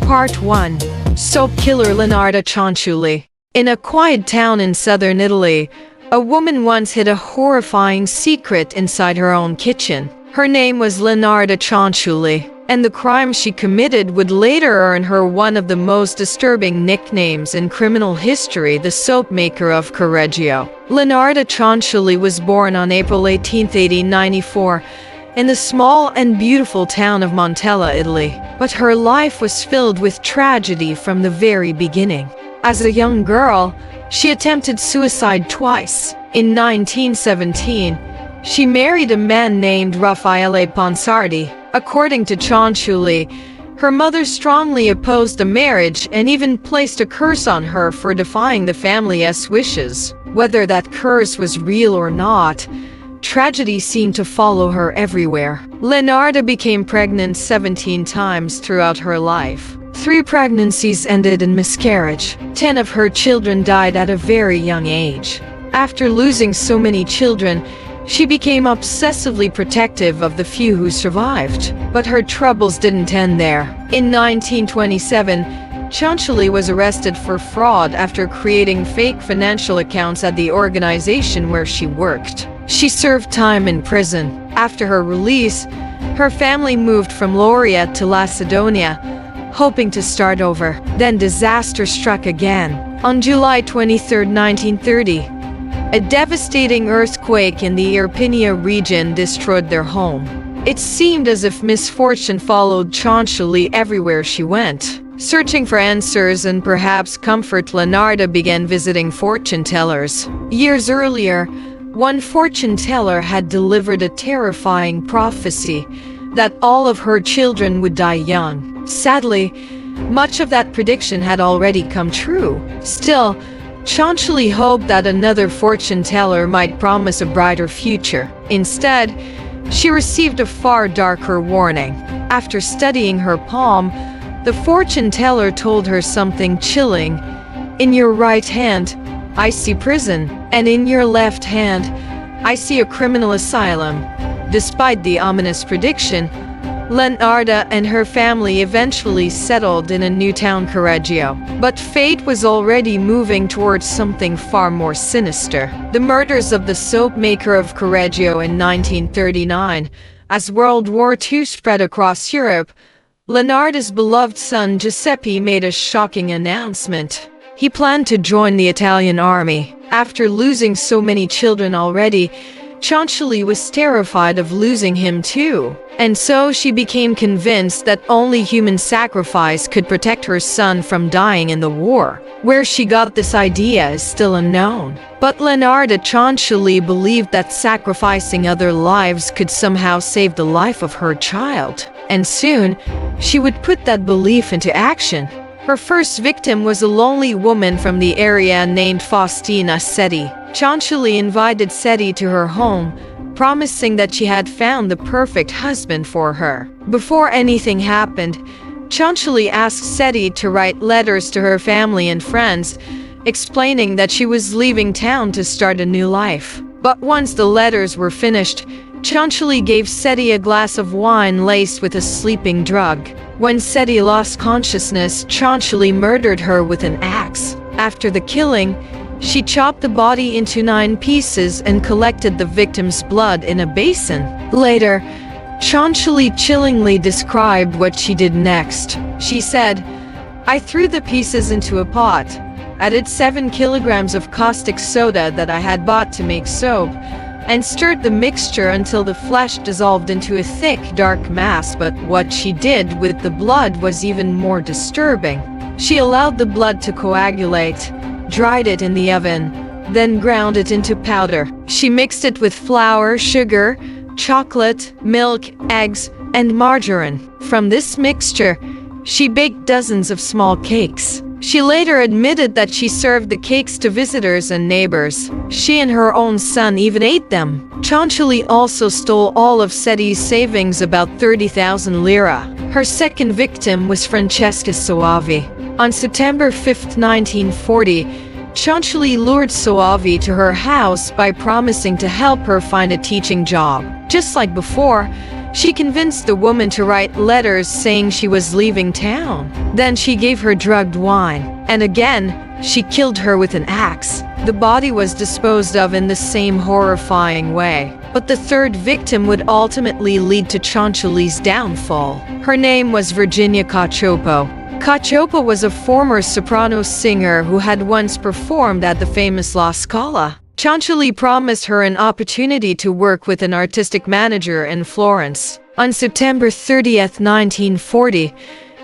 Part 1. Soap killer Leonarda Cianciulli. In a quiet town in southern Italy, a woman once hid a horrifying secret inside her own kitchen. Her name was Leonarda Cianciulli, and the crime she committed would later earn her one of the most disturbing nicknames in criminal history, the soap maker of Correggio. Leonarda Cianciulli was born on April 18, 1894, in the small and beautiful town of Montella, Italy. But her life was filled with tragedy from the very beginning. As a young girl, she attempted suicide twice. In 1917, she married a man named Raffaele Ponsardi. According to Cianciulli, her mother strongly opposed the marriage and even placed a curse on her for defying the family's wishes. Whether that curse was real or not, tragedy seemed to follow her everywhere. Leonarda became pregnant 17 times throughout her life. 3 pregnancies ended in miscarriage. 10 of her children died at a very young age. After losing so many children, she became obsessively protective of the few who survived. But her troubles didn't end there. In 1927, Cianciulli was arrested for fraud after creating fake financial accounts at the organization where she worked. She served time in prison. After her release, her family moved from Lauria to Lacedonia, hoping to start over. Then disaster struck again. On July 23, 1930, a devastating earthquake in the Irpinia region destroyed their home. It seemed as if misfortune followed Cianciulli everywhere she went. Searching for answers and perhaps comfort, Leonarda began visiting fortune tellers. Years earlier, one fortune teller had delivered a terrifying prophecy that all of her children would die young. Sadly, much of that prediction had already come true. Still, Cianciulli hoped that another fortune teller might promise a brighter future. Instead, she received a far darker warning. After studying her palm, the fortune teller told her something chilling. "In your right hand, I see prison, and in your left hand, I see a criminal asylum." Despite the ominous prediction, Leonarda and her family eventually settled in a new town, Correggio. But fate was already moving towards something far more sinister. The murders of the soap maker of Correggio in 1939. As World War II spread across Europe, Leonarda's beloved son Giuseppe made a shocking announcement. He planned to join the Italian army. After losing so many children already, Cianciulli was terrified of losing him too. And so she became convinced that only human sacrifice could protect her son from dying in the war. Where she got this idea is still unknown. But Leonarda Cianciulli believed that sacrificing other lives could somehow save the life of her child. And soon, she would put that belief into action. Her first victim was a lonely woman from the area named Faustina Seti. Cianciulli invited Seti to her home, promising that she had found the perfect husband for her. Before anything happened, Cianciulli asked Seti to write letters to her family and friends, explaining that she was leaving town to start a new life. But once the letters were finished, Cianciulli gave Seti a glass of wine laced with a sleeping drug. When Seti lost consciousness, Cianciulli murdered her with an axe. After the killing, she chopped the body into 9 pieces and collected the victim's blood in a basin. Later, Cianciulli chillingly described what she did next. She said, "I threw the pieces into a pot, added 7 kilograms of caustic soda that I had bought to make soap, and stirred the mixture until the flesh dissolved into a thick, dark mass. But what she did with the blood was even more disturbing. She allowed the blood to coagulate, dried it in the oven, then ground it into powder. She mixed it with flour, sugar, chocolate, milk, eggs, and margarine. From this mixture, she baked dozens of small cakes. She later admitted that she served the cakes to visitors and neighbors. She and her own son even ate them. Cianciulli also stole all of Seti's savings, about 30,000 lira. Her second victim was Francesca Soavi. On September 5, 1940, Cianciulli lured Soavi to her house by promising to help her find a teaching job. Just like before, She convinced the woman to write letters saying she was leaving town. Then she gave her drugged wine. And again, she killed her with an axe. The body was disposed of in the same horrifying way. But the third victim would ultimately lead to Cianciulli's downfall. Her name was Virginia Cacioppo. Cacioppo was a former soprano singer who had once performed at the famous La Scala. Cianciulli promised her an opportunity to work with an artistic manager in Florence. On September 30th, 1940,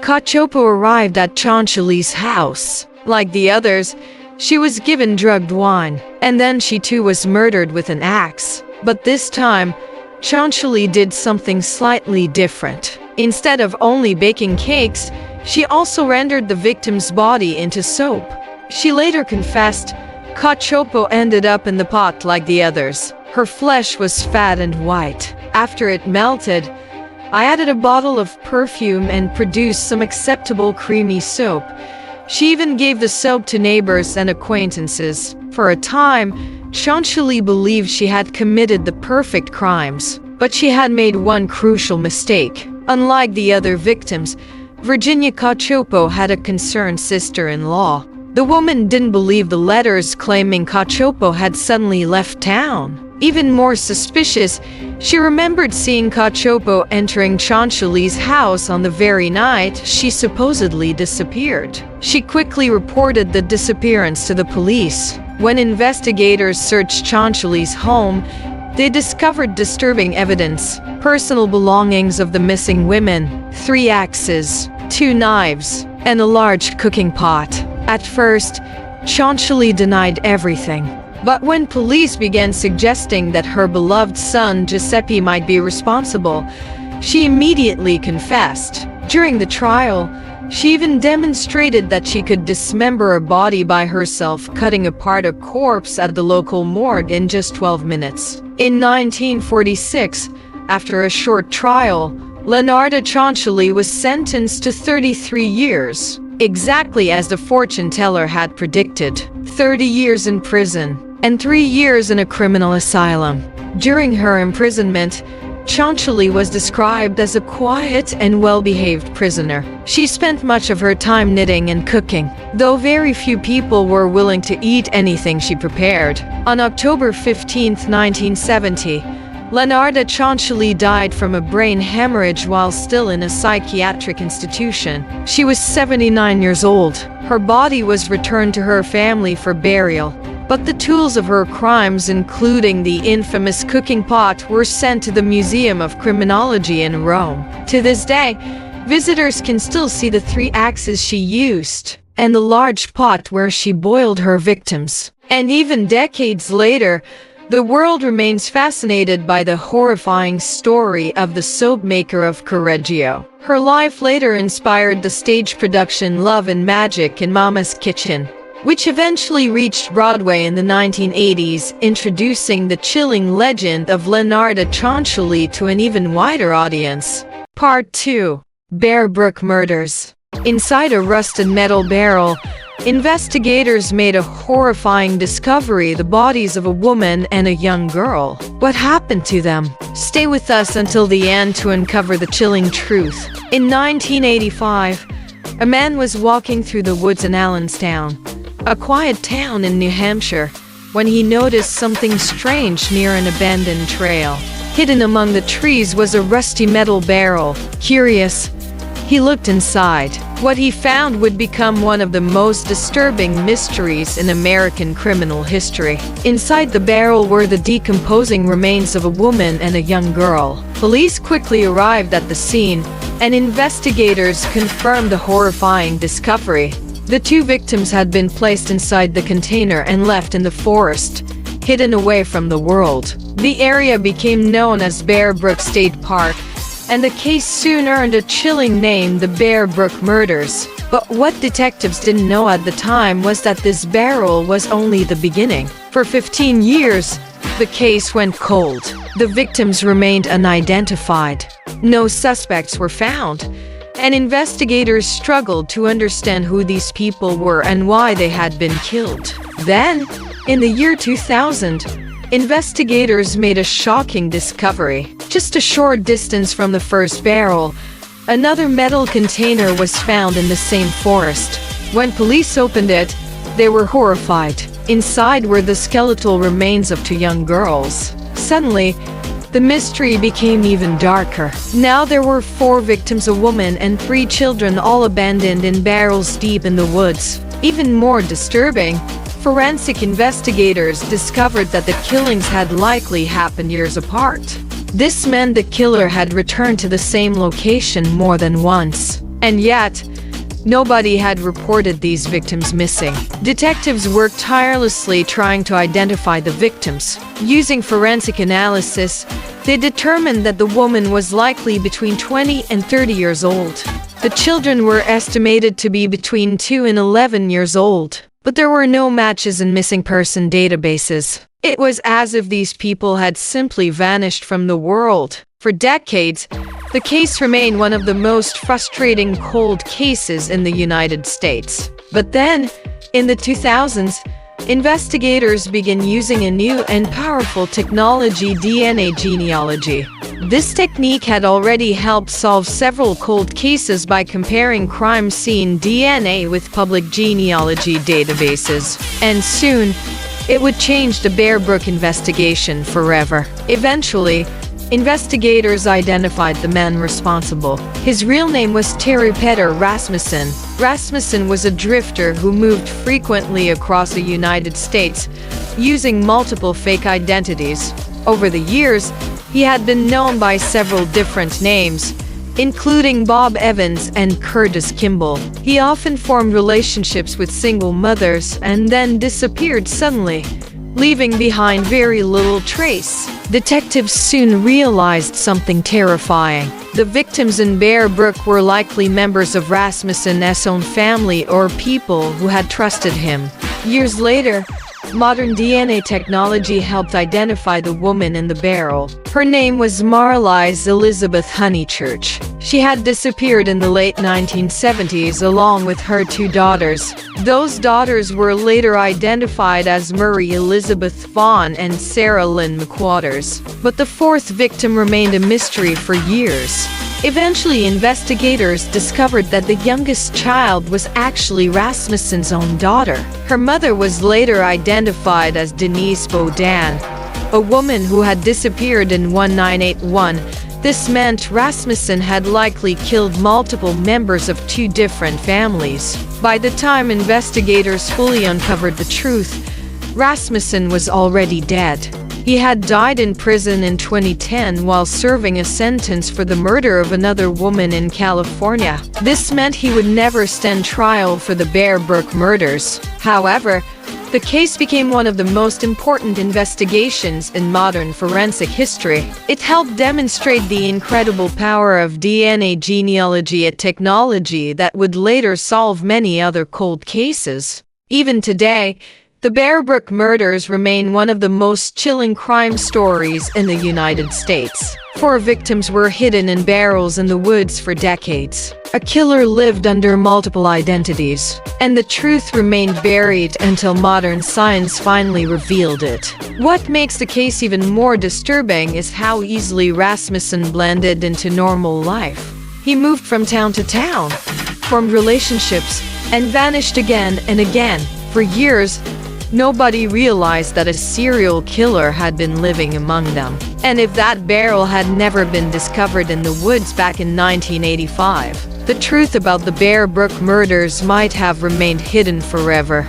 Cacioppo arrived at Cianciulli's house. Like the others, she was given drugged wine, and then she too was murdered with an axe. But this time, Cianciulli did something slightly different. Instead of only baking cakes, she also rendered the victim's body into soap. She later confessed, Cacioppo ended up in the pot like the others. Her flesh was fat and white. After it melted, I added a bottle of perfume and produced some acceptable creamy soap. She even gave the soap to neighbors and acquaintances. For a time, Cianciulli believed she had committed the perfect crimes. But she had made one crucial mistake. Unlike the other victims, Virginia Cacioppo had a concerned sister-in-law. The woman didn't believe the letters claiming Cacioppo had suddenly left town. Even more suspicious, she remembered seeing Cacioppo entering Cianciulli's house on the very night she supposedly disappeared. She quickly reported the disappearance to the police. When investigators searched Cianciulli's home, they discovered disturbing evidence: personal belongings of the missing women, 3 axes, 2 knives, and a large cooking pot. At first, Cianciulli denied everything. But when police began suggesting that her beloved son Giuseppe might be responsible, she immediately confessed. During the trial, she even demonstrated that she could dismember a body by herself, cutting apart a corpse at the local morgue in just 12 minutes. In 1946, after a short trial, Leonarda Cianciulli was sentenced to 33 years. Exactly as the fortune teller had predicted. 30 years in prison and 3 years in a criminal asylum. During her imprisonment, Cianciulli was described as a quiet and well-behaved prisoner. She spent much of her time knitting and cooking, though very few people were willing to eat anything she prepared. On October 15, 1970, Leonarda Cianciulli died from a brain hemorrhage while still in a psychiatric institution. She was 79 years old. Her body was returned to her family for burial, but the tools of her crimes, including the infamous cooking pot, were sent to the Museum of Criminology in Rome. To this day, visitors can still see the 3 axes she used and the large pot where she boiled her victims. And even decades later, the world remains fascinated by the horrifying story of the soap maker of Correggio. Her life later inspired the stage production Love and Magic in Mama's Kitchen, which eventually reached Broadway in the 1980s, introducing the chilling legend of Leonarda Cianciulli to an even wider audience. Part 2. Bear Brook Murders. Inside a rusted metal barrel, investigators made a horrifying discovery: the bodies of a woman and a young girl. What happened to them? Stay with us until the end to uncover the chilling truth. In 1985, a man was walking through the woods in Allenstown, a quiet town in New Hampshire, when he noticed something strange near an abandoned trail. Hidden among the trees was a rusty metal barrel. Curious, he looked inside. What he found would become one of the most disturbing mysteries in American criminal history. Inside the barrel were the decomposing remains of a woman and a young girl. Police quickly arrived at the scene, and investigators confirmed the horrifying discovery. The 2 victims had been placed inside the container and left in the forest, hidden away from the world. The area became known as Bear Brook State Park, and the case soon earned a chilling name: the Bear Brook Murders. But what detectives didn't know at the time was that this barrel was only the beginning. For 15 years, the case went cold. The victims remained unidentified. No suspects were found, and investigators struggled to understand who these people were and why they had been killed. Then, in the year 2000, investigators made a shocking discovery. Just a short distance from the first barrel, another metal container was found in the same forest. When police opened it, they were horrified. Inside were the skeletal remains of two young girls. Suddenly, the mystery became even darker. Now there were 4 victims, a woman and 3 children, all abandoned in barrels deep in the woods. Even more disturbing, forensic investigators discovered that the killings had likely happened years apart. This meant the killer had returned to the same location more than once. And yet, nobody had reported these victims missing. Detectives worked tirelessly trying to identify the victims. Using forensic analysis, they determined that the woman was likely between 20 and 30 years old. The children were estimated to be between 2 and 11 years old. But there were no matches in missing person databases. It was as if these people had simply vanished from the world. For decades, the case remained one of the most frustrating cold cases in the United States. But then, in the 2000s, investigators began using a new and powerful technology, DNA genealogy. This technique had already helped solve several cold cases by comparing crime scene DNA with public genealogy databases. And soon, it would change the Bear Brook investigation forever. Eventually, investigators identified the man responsible. His real name was Terry Petter Rasmussen. Rasmussen was a drifter who moved frequently across the United States, using multiple fake identities. Over the years, he had been known by several different names, including Bob Evans and Curtis Kimball. He often formed relationships with single mothers and then disappeared suddenly, leaving behind very little trace. Detectives soon realized something terrifying. The victims in Bear Brook were likely members of Rasmussen's own family or people who had trusted him. Years later, modern DNA technology helped identify the woman in the barrel. Her name was Marlies Elizabeth Honeychurch. She had disappeared in the late 1970s along with her 2 daughters. Those daughters were later identified as Murray Elizabeth Vaughn and Sarah Lynn McWaters. But the 4th victim remained a mystery for years. Eventually, investigators discovered that the youngest child was actually Rasmussen's own daughter. Her mother was later identified as Denise Bodan, a woman who had disappeared in 1981. This meant Rasmussen had likely killed multiple members of 2 different families. By the time investigators fully uncovered the truth, Rasmussen was already dead. He had died in prison in 2010 while serving a sentence for the murder of another woman in California. This meant he would never stand trial for the Bear Brook murders. However, the case became one of the most important investigations in modern forensic history. It helped demonstrate the incredible power of DNA genealogy, a technology that would later solve many other cold cases. Even today, the Bear Brook murders remain one of the most chilling crime stories in the United States. 4 victims were hidden in barrels in the woods for decades. A killer lived under multiple identities, and the truth remained buried until modern science finally revealed it. What makes the case even more disturbing is how easily Rasmussen blended into normal life. He moved from town to town, formed relationships, and vanished again and again. For years, nobody realized that a serial killer had been living among them. And if that barrel had never been discovered in the woods back in 1985, the truth about the Bear Brook murders might have remained hidden forever.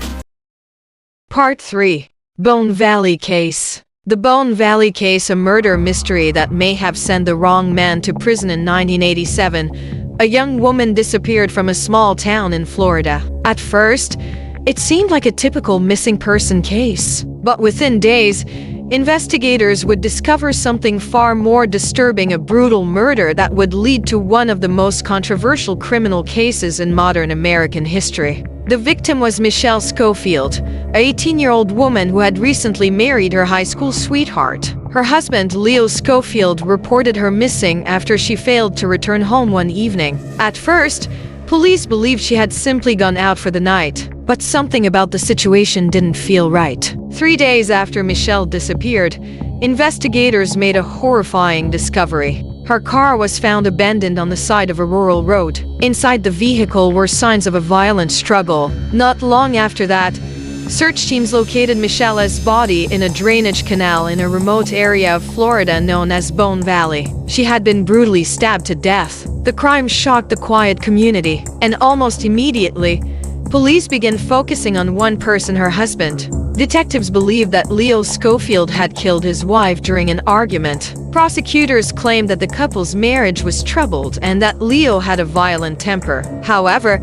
Part 3. Bone Valley Case. The Bone Valley Case, a murder mystery that may have sent the wrong man to prison in 1987. A young woman disappeared from a small town in Florida. At first, it seemed like a typical missing person case. But within days, investigators would discover something far more disturbing, a brutal murder that would lead to one of the most controversial criminal cases in modern American history. The victim was Michelle Schofield, an 18-year-old woman who had recently married her high school sweetheart. Her husband, Leo Schofield, reported her missing after she failed to return home one evening. At first, police believed she had simply gone out for the night. But something about the situation didn't feel right. 3 days after Michelle disappeared, investigators made a horrifying discovery. Her car was found abandoned on the side of a rural road. Inside the vehicle were signs of a violent struggle. Not long after that, search teams located Michelle's body in a drainage canal in a remote area of Florida known as Bone Valley. She had been brutally stabbed to death. The crime shocked the quiet community, and almost immediately, police began focusing on one person, her husband. Detectives believed that Leo Schofield had killed his wife during an argument. Prosecutors claimed that the couple's marriage was troubled and that Leo had a violent temper. However,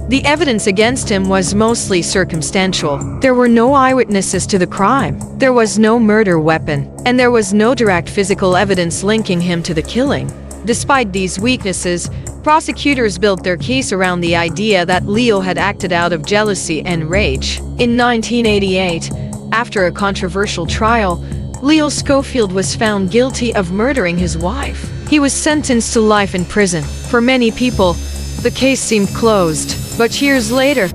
the evidence against him was mostly circumstantial. There were no eyewitnesses to the crime. There was no murder weapon, and there was no direct physical evidence linking him to the killing. Despite these weaknesses, prosecutors built their case around the idea that Leo had acted out of jealousy and rage. In 1988, after a controversial trial, Leo Schofield was found guilty of murdering his wife. He was sentenced to life in prison. For many people, the case seemed closed. But years later,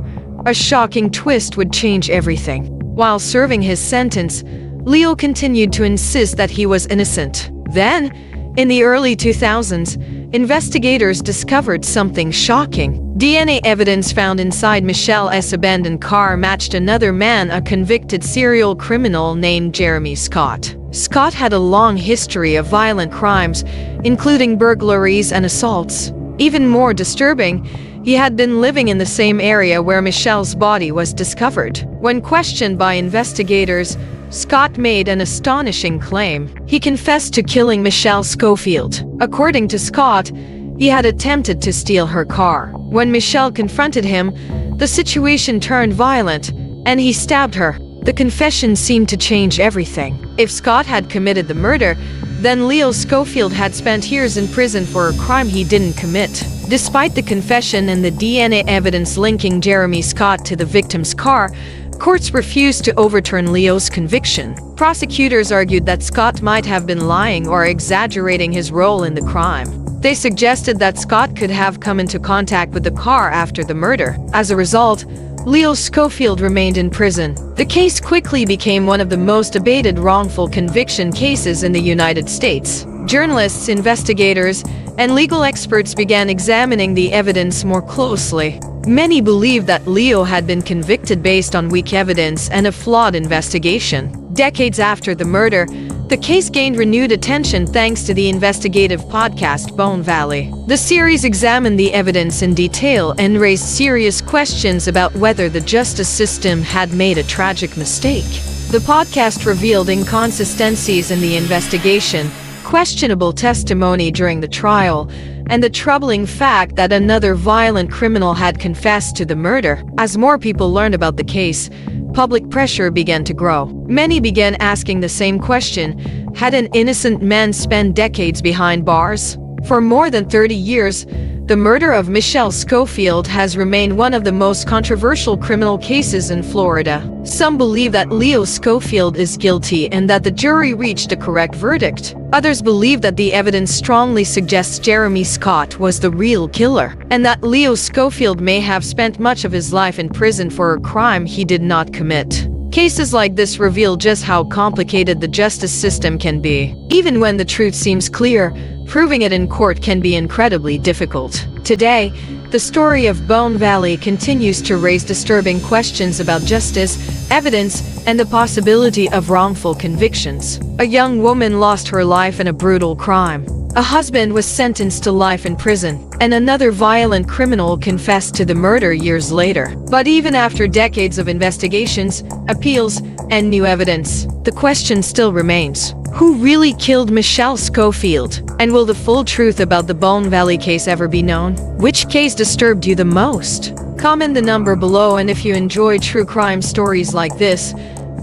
a shocking twist would change everything. While serving his sentence, Leo continued to insist that he was innocent. Then, in the early 2000s, investigators discovered something shocking. DNA evidence found inside Michelle's abandoned car matched another man, a convicted serial criminal named Jeremy Scott. Scott had a long history of violent crimes, including burglaries and assaults. Even more disturbing, he had been living in the same area where Michelle's body was discovered. When questioned by investigators, Scott made an astonishing claim. He confessed to killing Michelle Schofield. According to Scott, he had attempted to steal her car. When Michelle confronted him, the situation turned violent, and he stabbed her. The confession seemed to change everything. If Scott had committed the murder, then Leo Schofield had spent years in prison for a crime he didn't commit. Despite the confession and the DNA evidence linking Jeremy Scott to the victim's car, courts refused to overturn Leo's conviction. Prosecutors argued that Scott might have been lying or exaggerating his role in the crime. They suggested that Scott could have come into contact with the car after the murder. As a result, Leo Schofield remained in prison. The case quickly became one of the most debated wrongful conviction cases in the United States. Journalists, investigators, and legal experts began examining the evidence more closely. Many believed that Leo had been convicted based on weak evidence and a flawed investigation. Decades after the murder, the case gained renewed attention thanks to the investigative podcast Bone Valley. The series examined the evidence in detail and raised serious questions about whether the justice system had made a tragic mistake. The podcast revealed inconsistencies in the investigation, questionable testimony during the trial, and the troubling fact that another violent criminal had confessed to the murder. As more people learned about the case, public pressure began to grow. Many began asking the same question: had an innocent man spent decades behind bars? For more than 30 years, the murder of Michelle Schofield has remained one of the most controversial criminal cases in Florida. Some believe that Leo Schofield is guilty and that the jury reached a correct verdict. Others believe that the evidence strongly suggests Jeremy Scott was the real killer, and that Leo Schofield may have spent much of his life in prison for a crime he did not commit. Cases like this reveal just how complicated the justice system can be. Even when the truth seems clear, proving it in court can be incredibly difficult. Today, the story of Bone Valley continues to raise disturbing questions about justice, evidence, and the possibility of wrongful convictions. A young woman lost her life in a brutal crime. A husband was sentenced to life in prison, and another violent criminal confessed to the murder years later. But even after decades of investigations, appeals, and new evidence, the question still remains: who really killed Michelle Schofield? And will the full truth about the Bone Valley case ever be known? Which case disturbed you the most? Comment the number below, and if you enjoy true crime stories like this,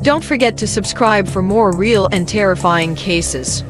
don't forget to subscribe for more real and terrifying cases.